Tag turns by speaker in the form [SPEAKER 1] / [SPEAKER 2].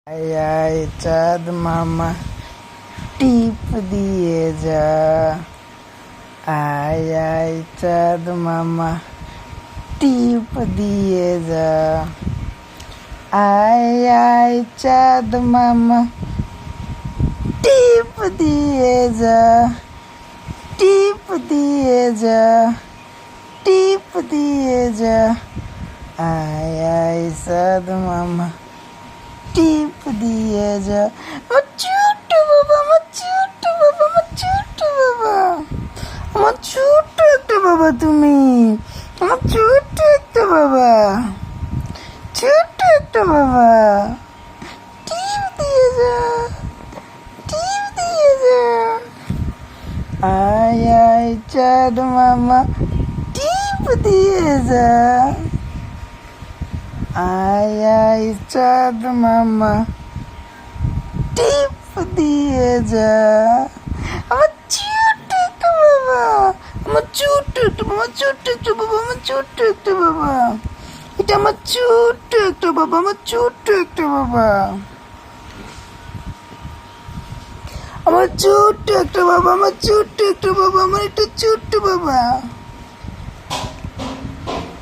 [SPEAKER 1] আয় আয় চাঁদ মামা টিপ দিয়ে যা, আয় আয় চাঁদ মামা টিপ দিয়ে যা, আয় আয় চাঁদ মামা টিপ দিয়ে যা, টিপ দিয়ে যা, টিপ দিয়ে যা, আয় আয় চাঁদ মামা টিপ দিয়ে যা। আমার ছোট্ট বাবা, আমার ছোট্ট বাবা, আমার ছোট্ট বাবা, আমার ছোট্ট একটা বাবা, তুমি আমার ছোট্ট একটা বাবা, ছোট্ট একটা বাবা, টিপ দিয়ে যা, টিপ দিয়ে যা, আয় আয় চাঁদ মামা টিপ দিয়ে যা, আয় আয় চাঁদ মামা টিপ দিয়ে যা। আমার ছোট্ট একটা বাবা, আমার ছোট্ট একটা বাবা, ছোট্ট একটা বাবা, আমার ছোট্ট একটা বাবা, এটা আমার ছোট্ট একটা বাবা, আমার ছোট্ট একটা বাবা, আমার ছোট্ট একটা বাবা, আমার ছোট্ট একটা বাবা, আমার একটা ছোট্ট বাবা।